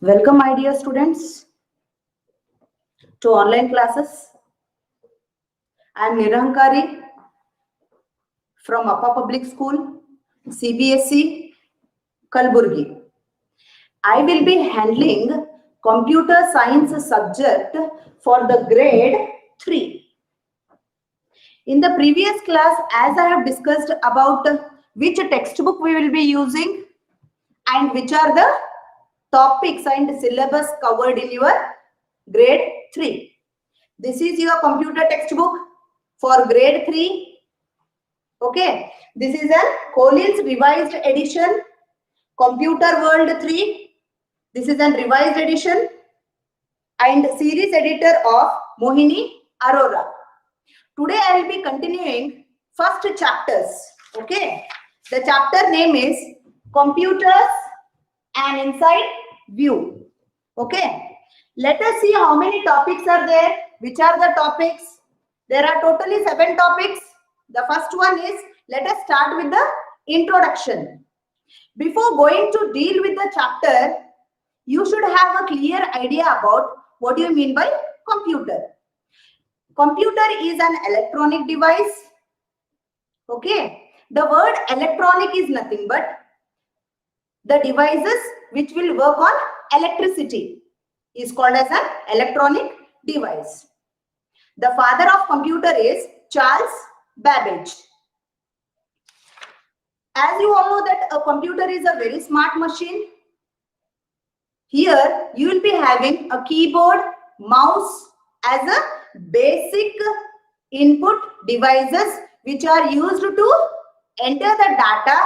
Welcome, my dear students, to online classes. I am Nirankari from Appa Public School, CBSE, Kalburgi. I will be handling computer science subject for the grade 3. In the previous class, as I have discussed about which textbook we will be using and which are the topics and syllabus covered in your grade 3. This is your computer textbook for grade 3. Okay. This is a Collins revised edition, Computer World 3. This is a revised edition and series editor of Mohini Arora. Today I will be continuing first chapters. Okay. The chapter name is Computers and Inside View. Okay. Let us see how many topics are there. Which are the topics? There are totally 7 topics. The first one is, let us start with the introduction. Before going to deal with the chapter, you should have a clear idea about what do you mean by computer. Computer is an electronic device. Okay. The word electronic is nothing but the devices which will work on electricity is called as an electronic device. The father of computer is Charles Babbage. As you all know that a computer is a very smart machine. Here you will be having a keyboard, mouse as a basic input devices which are used to enter the data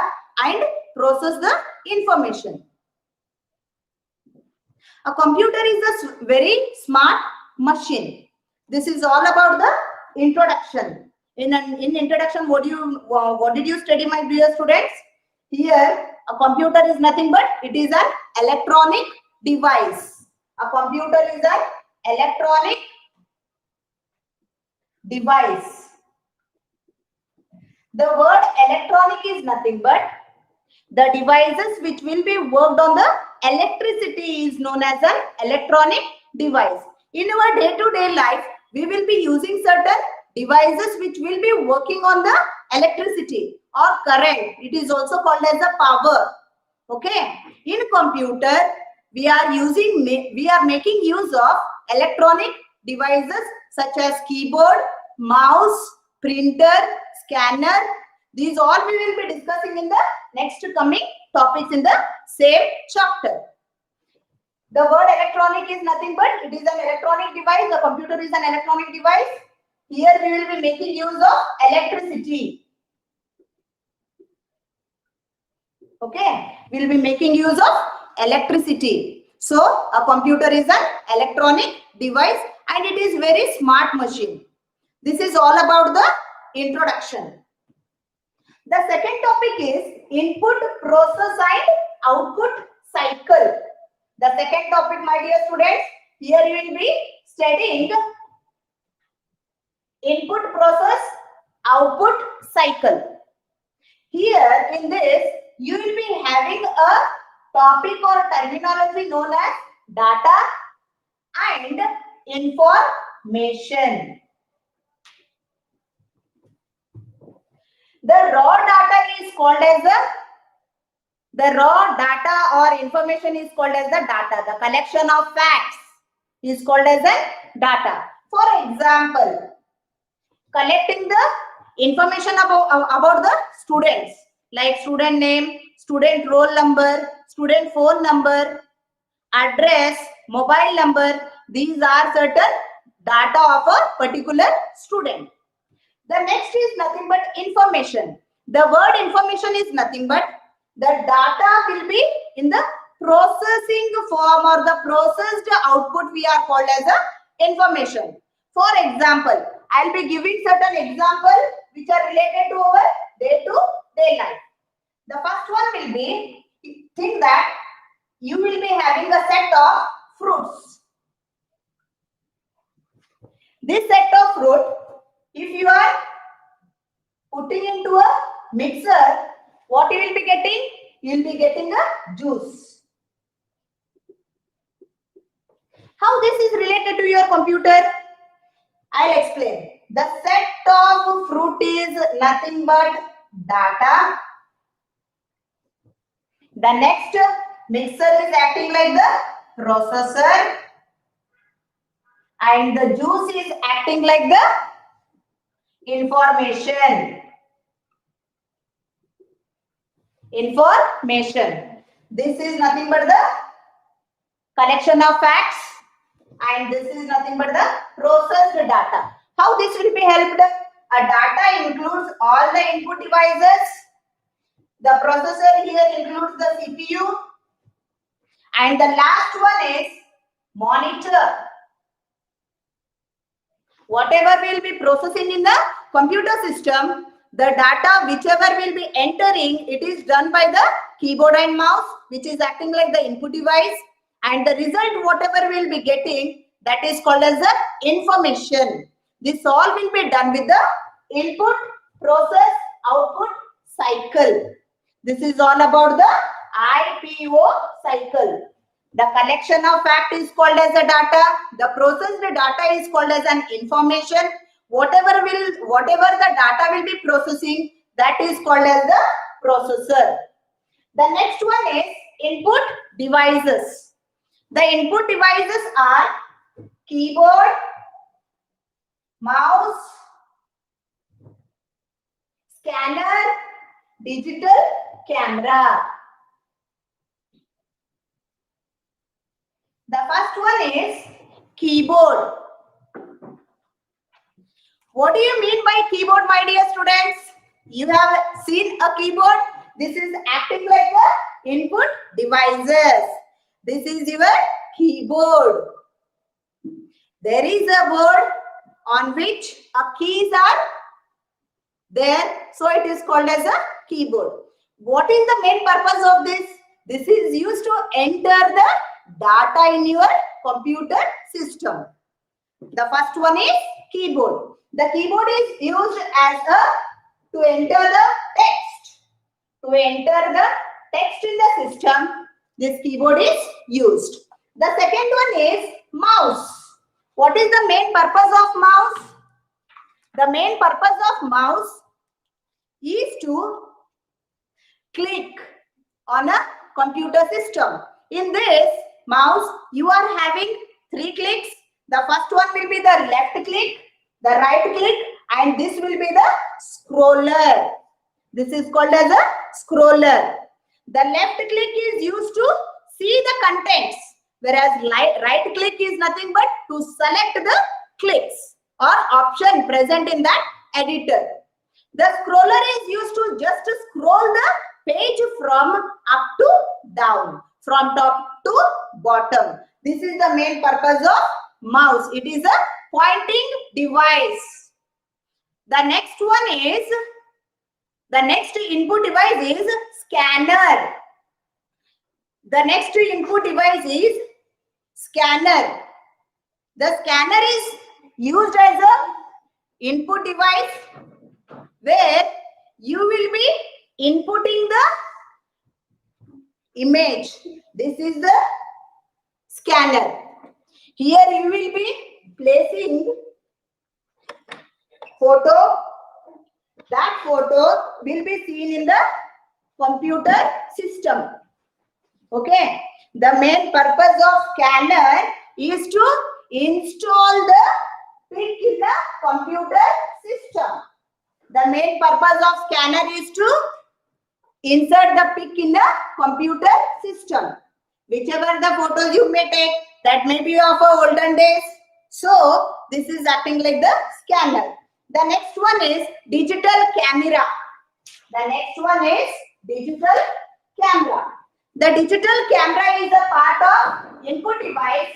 and process the information. A computer is a very smart machine. This is all about the introduction. In introduction, what did you study, my dear students? Here, a computer is nothing but it is an electronic device. A computer is an electronic device. The word electronic is nothing but the devices which will be worked on the electricity is known as an electronic device. In our day-to-day life, we will be using certain devices which will be working on the electricity or current. It is also called as a power. Okay. In computer, we are making use of electronic devices such as keyboard, mouse, printer, scanner. These all we will be discussing in the next coming topics in the same chapter. The word electronic is nothing but it is an electronic device. The computer is an electronic device. Here we will be making use of electricity. Okay, we will be making use of electricity. So a computer is an electronic device and it is very smart machine. This is all about the introduction. The second topic is input, process and output cycle. The second topic, my dear students, here you will be studying input, process, output cycle. Here in this, you will be having a topic or terminology known as data and information. The raw data is called as the raw data or information is called as the data. The collection of facts is called as a data. For example, collecting the information about the students like student name, student roll number, student phone number, address, mobile number. These are certain data of a particular student. The next is nothing but information. The word information is nothing but the data will be in the processing form or the processed output we are called as a information. For example, I'll be giving certain examples which are related to our day-to-day life. The first one will be, think that you will be having a set of fruits. This set of fruit, if you are putting into a mixer, what you will be getting? You will be getting a juice. How this is related to your computer? I'll explain. The set of fruit is nothing but data. The next mixer is acting like the processor. And the juice is acting like the information. This is nothing but the collection of facts, and this is nothing but the processed data. How this will be helped? A data includes all the input devices. The processor here includes the CPU. And the last one is monitor. Whatever will be processing in the computer system, the data whichever will be entering, it is done by the keyboard and mouse, which is acting like the input device. And the result whatever will be getting, that is called as the information. This all will be done with the input, process, output cycle. This is all about the IPO cycle. The collection of fact is called as a data. The processed data is called as an information. Whatever the data will be processing, that is called as the processor. The next one is input devices. The input devices are keyboard, mouse, scanner, digital camera. The first one is keyboard. What do you mean by keyboard, my dear students? You have seen a keyboard. This is acting like the input devices. This is your keyboard. There is a board on which keys are there. So it is called as a keyboard. What is the main purpose of this? This is used to enter the data in your computer system. The first one is keyboard. The keyboard is used as to enter the text. To enter the text in the system, this keyboard is used. The second one is mouse. What is the main purpose of mouse? The main purpose of mouse is to click on a computer system. In this mouse, you are having 3 clicks. The first one will be the left click, the right click, and this will be the scroller. This is called as a scroller. The left click is used to see the contents, whereas right click is nothing but to select the clicks or option present in that editor. The scroller is used to just scroll the page from up to down, from top to bottom. This is the main purpose of mouse. It is a pointing device. The next input device is scanner. The next input device is scanner. The scanner is used as a input device where you will be inputting the image. This is the scanner. Here you will be placing photo. That photo will be seen in the computer system. Okay. The main purpose of scanner is to install the pic in the computer system. The main purpose of scanner is to insert the pic in the computer system. Whichever the photos you may take, that may be of olden days. So this is acting like the scanner. The next one is digital camera. The next one is digital camera. The digital camera is a part of input device.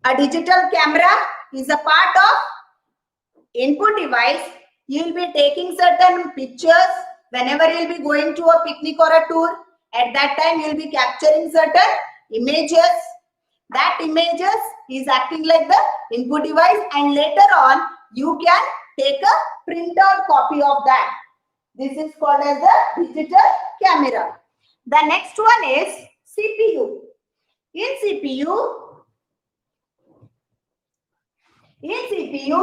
A digital camera is a part of input device. You will be taking certain pictures whenever you will be going to a picnic or a tour. At that time, you will be capturing certain images. That images is acting like the input device, and later on, you can take a printout copy of that. This is called as the digital camera. The next one is CPU. In CPU, In CPU,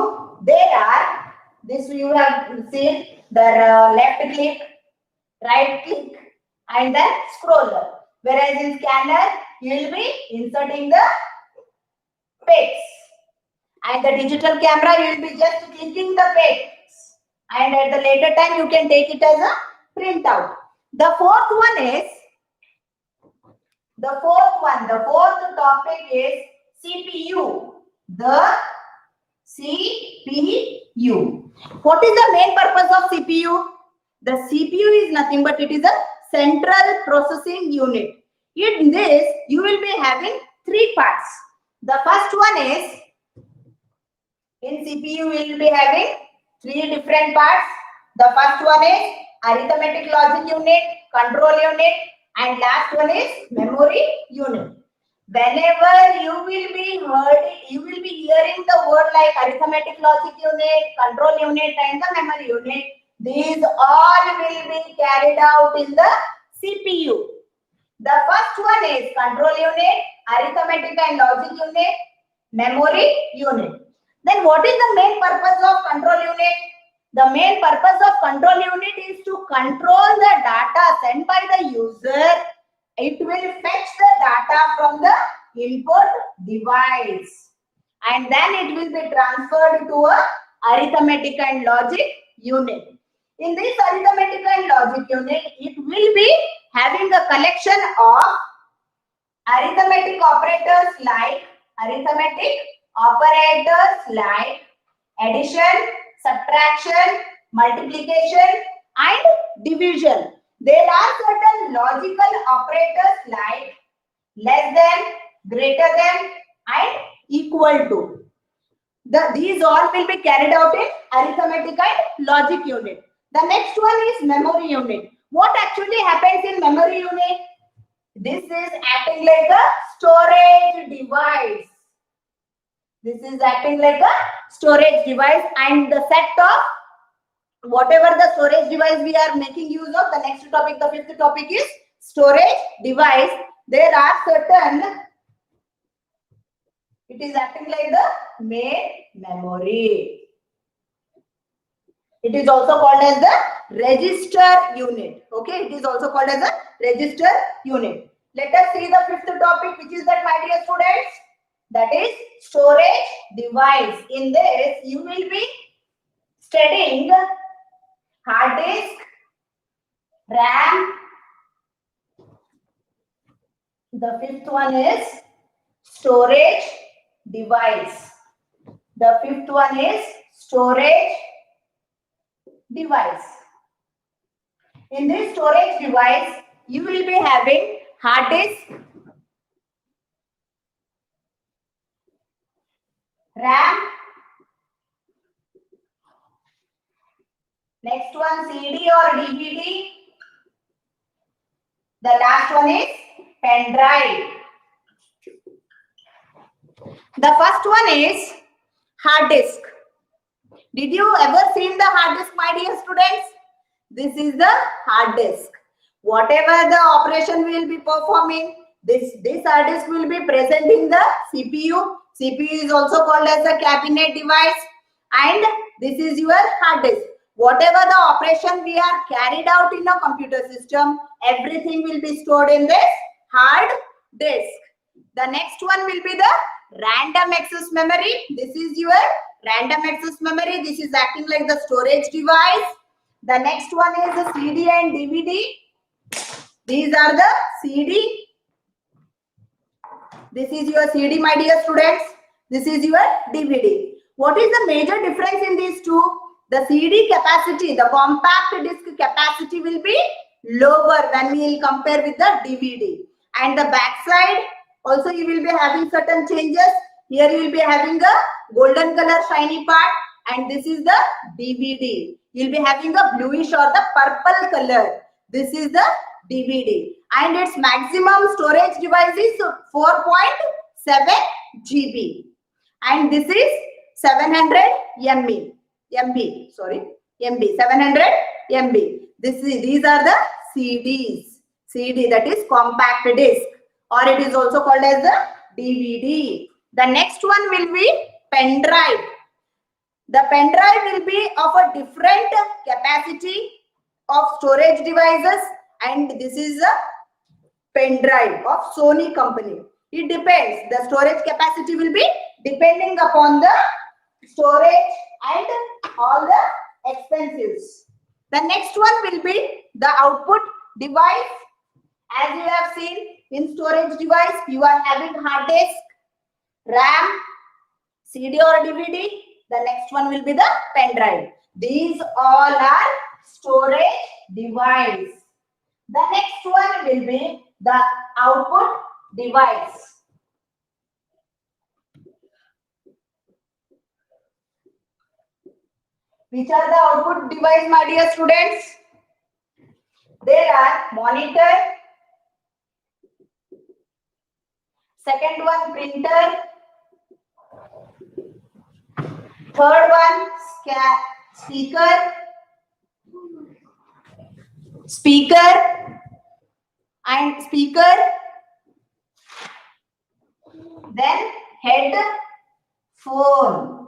there are, this you have seen, the left click, right click, and then scroller. Whereas in scanner, you will be inserting the pics. And the digital camera, you will be just clicking the pics. And at the later time, you can take it as a printout. The fourth topic is CPU. The CPU. What is the main purpose of CPU? The CPU is nothing but it is a central processing unit. In this, you will be having three parts. The first one is, in CPU, we will be having three different parts. The first one is arithmetic logic unit, control unit, and last one is memory unit. Whenever you will be hearing the word like arithmetic logic unit, control unit, and the memory unit. These all will be carried out in the CPU. The first one is control unit, arithmetic and logic unit, memory unit. Then what is the main purpose of control unit? The main purpose of control unit is to control the data sent by the user. It will fetch the data from the input device and then it will be transferred to a arithmetic and logic unit. In this arithmetic and logic unit, it will be having a collection of arithmetic operators like addition, subtraction, multiplication, and division. There are certain logical operators like less than, greater than, and equal to. These all will be carried out in arithmetic and logic unit. The next one is memory unit. What actually happens in memory unit? This is acting like a storage device. This is acting like a storage device, and the set of whatever the storage device we are making use of, the next topic, the fifth topic is storage device. There are certain, it is acting like the main memory. It is also called as the register unit. Okay, it is also called as a register unit. Let us see the fifth topic, which is that, my dear students, that is storage device. In this, you will be studying hard disk, RAM. The fifth one is storage device. The fifth one is storage device. In this storage device, you will be having hard disk, RAM, next one CD or DVD, the last one is pen drive. The first one is hard disk. Did you ever seen the hard disk, my dear students? This is the hard disk. Whatever the operation we will be performing, this hard disk will be present in the CPU. CPU is also called as a cabinet device, and this is your hard disk. Whatever the operation we are carried out in a computer system, everything will be stored in this hard disk. The next one will be the random access memory. This is your random access memory. This is acting like the storage device. The next one is the CD and DVD. These are the CD. This is your CD, my dear students. This is your DVD. What is the major difference in these two? The CD capacity, the compact disc capacity will be lower when we will compare with the DVD. And the backside also you will be having certain changes. Here you will be having a golden color shiny part, and this is the DVD. You will be having a bluish or the purple color. This is the DVD, and its maximum storage device is 4.7 GB, and this is 700 MB. 700 MB. These are the CDs. CD, that is compact disc, or it is also called as the DVD. The next one will be pen drive. The pen drive will be of a different capacity of storage devices, and this is a pen drive of Sony company. It depends. The storage capacity will be depending upon the storage and all the expenses. The next one will be the output device. As you have seen in storage device, you are having hard disk, RAM, CD or DVD. The next one will be the pen drive. These all are storage device. The next one will be the output device. Which are the output device, my dear students? There are monitor, second one printer, third one speaker, then headphone.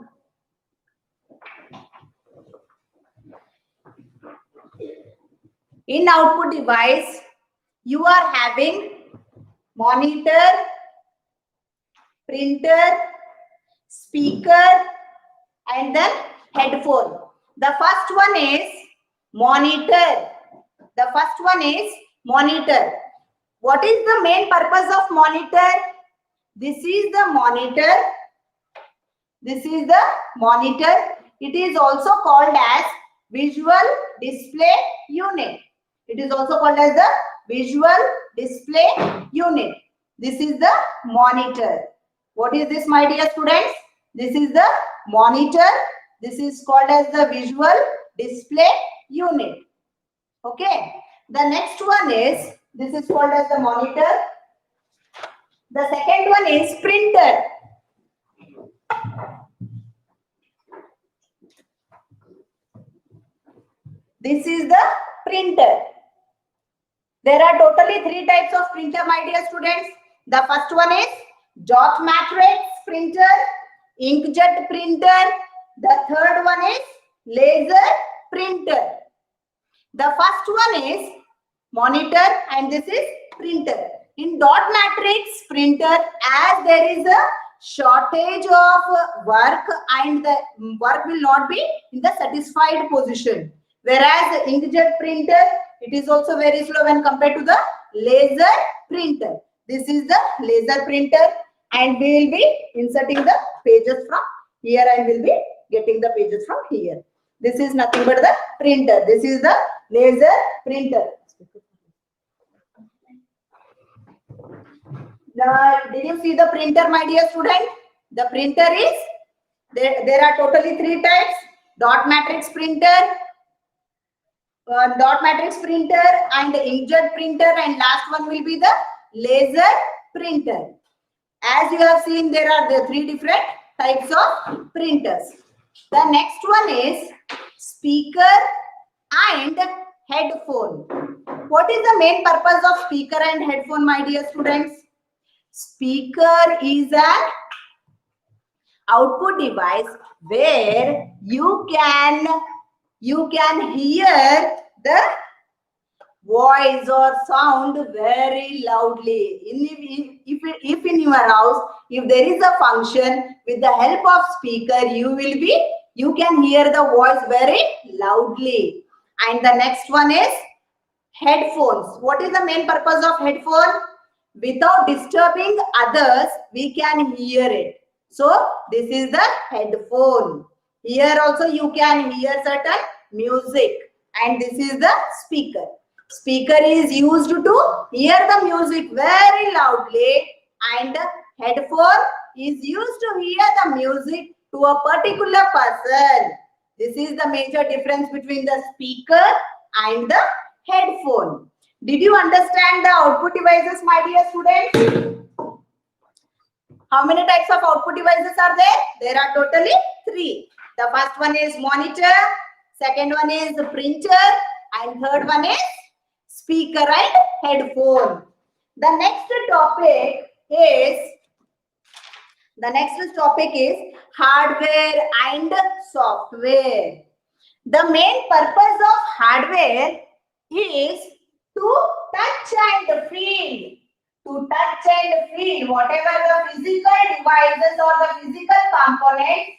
In output device, you are having monitor, printer, speaker, and then headphone. The first one is monitor. What is the main purpose of monitor? This is the monitor. It is also called as visual display unit. This is the monitor. What is this, my dear students? This is the monitor. This is called as the visual display unit. Okay. The next one is, this is called as the monitor. The second one is printer. This is the printer. There are totally 3 types of printer, my dear students. The first one is dot matrix printer, inkjet printer. The third one is laser printer. The first one is monitor and this is printer. In dot matrix printer, as there is a shortage of work and the work will not be in the satisfied position. Whereas inkjet printer, it is also very slow when compared to the laser printer. This is the laser printer and we will be inserting the pages from here and we will be getting the pages from here. This is nothing but the printer. This is the laser printer. Did you see the printer, my dear student? The printer is, there are totally 3 types. Dot matrix printer, and inkjet printer, and last one will be the laser printer. As you have seen, there are the 3 different types of printers. The next one is speaker and headphone. What is the main purpose of speaker and headphone, my dear students? Speaker is an output device where you can hear the voice or sound very loudly. If in your house, if there is a function, with the help of speaker, you can hear the voice very loudly. And the next one is headphones. What is the main purpose of headphone? Without disturbing others, we can hear it. So this is the headphone. Here also you can hear certain music, and this is the speaker. Speaker is used to hear the music very loudly, and headphone is used to hear the music to a particular person. This is the major difference between the speaker and the headphone. Did you understand the output devices, my dear students? How many types of output devices are there? There are totally 3. The first one is monitor, second one is printer, and third one is speaker and headphone. The next topic is The next topic is hardware and software. The main purpose of hardware is to touch and feel. To touch and feel whatever the physical devices or the physical components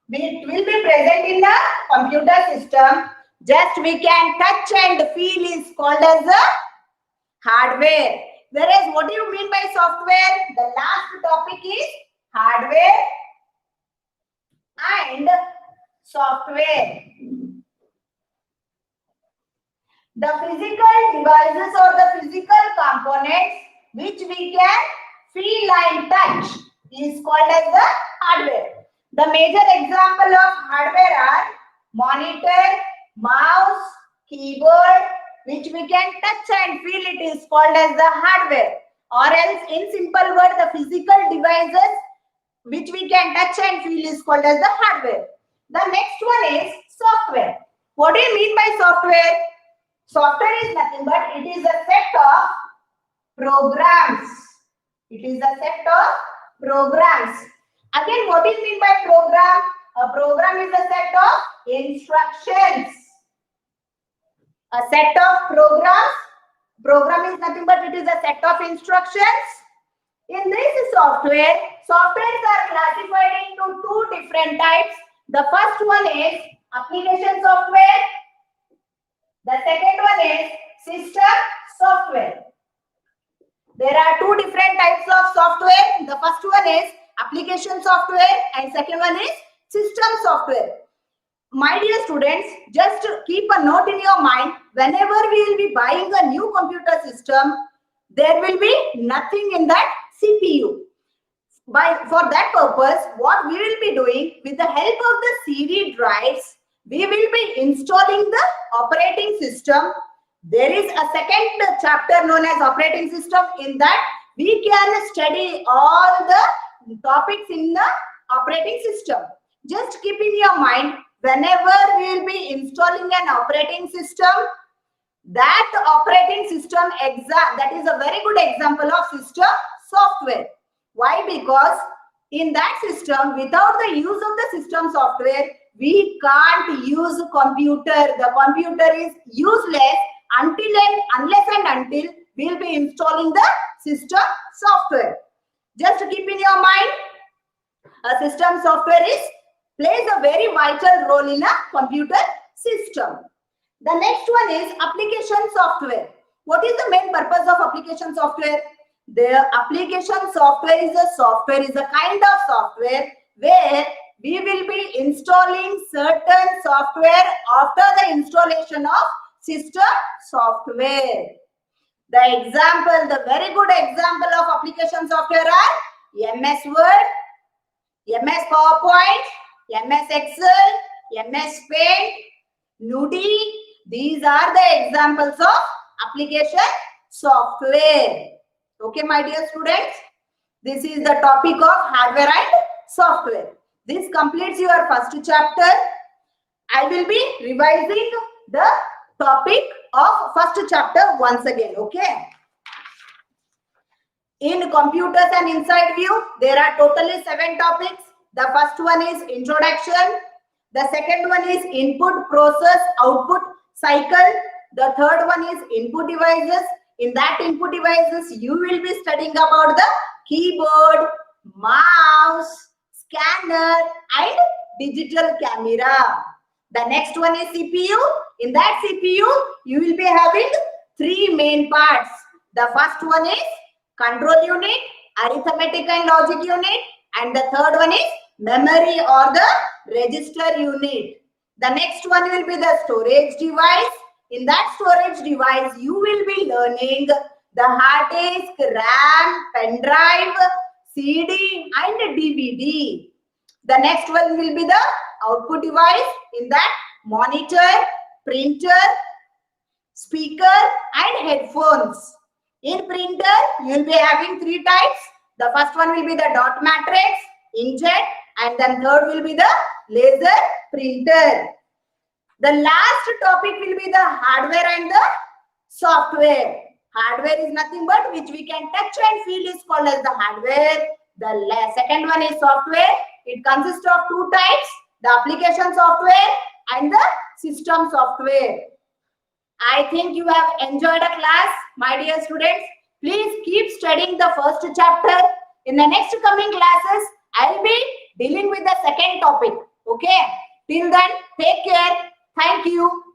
which will be present in the computer system. Just we can touch and feel is called as a hardware. Whereas what do you mean by software? The last topic is hardware and software. The physical devices or the physical components which we can feel and touch is called as the hardware. The major example of hardware are monitor, mouse, keyboard, which we can touch and feel, it is called as the hardware. Or else in simple word, the physical devices which we can touch and feel is called as the hardware. The next one is software. What do you mean by software? Software is nothing but it is a set of programs. It is a set of programs. Again, what is mean by program? A program is a set of instructions. A set of programs. Program is nothing but it is a set of instructions. In this software, softwares are classified into two different types. The first one is application software. The second one is system software. There are two different types of software. The first one is application software and second one is system software. My dear students, just keep a note in your mind. Whenever we will be buying a new computer system, there will be nothing in that CPU. For that purpose, what we will be doing with the help of the CD drives, we will be installing the operating system. There is a second chapter known as operating system. In that, we can study all the topics in the operating system. Just keep in your mind, whenever we will be installing an operating system, that operating system that is a very good example of system software. Why? Because in that system, without the use of the system software, we can't use computer. The computer is useless unless and until we will be installing the system software. Just keep in your mind, a system software plays a very vital role in a computer system. The next one is application software. What is the main purpose of application software? The application software is a kind of software where we will be installing certain software after the installation of system software. The very good example of application software are MS Word, MS PowerPoint, MS Excel, MS Paint, Nudi. These are the examples of application software. Okay, my dear students, this is the topic of hardware and software. This completes your first chapter. I will be revising the topic of first chapter once again. Okay. In computers and inside view, there are totally 7 topics. The first one is introduction. The second one is input, process, output, cycle. The third one is input devices. In that input devices, you will be studying about the keyboard, mouse, scanner and digital camera. The next one is CPU. In that CPU, you will be having 3 main parts. The first one is control unit, arithmetic and logic unit, and the third one is memory or the register unit. The next one will be the storage device. In that storage device, you will be learning the hard disk, RAM, pen drive, CD and DVD. The next one will be the output device. In that, monitor, printer, speaker and headphones. In printer, you will be having 3 types. The first one will be the dot matrix, inkjet, and then third will be the laser printer. The last topic will be the hardware and the software. Hardware is nothing but which we can touch and feel is called as the hardware. The second one is software. It consists of two types, the application software and the system software. I think you have enjoyed a class, my dear students. Please keep studying the first chapter. In the next coming classes, I'll be dealing with the second topic. Okay? Till then, take care. Thank you.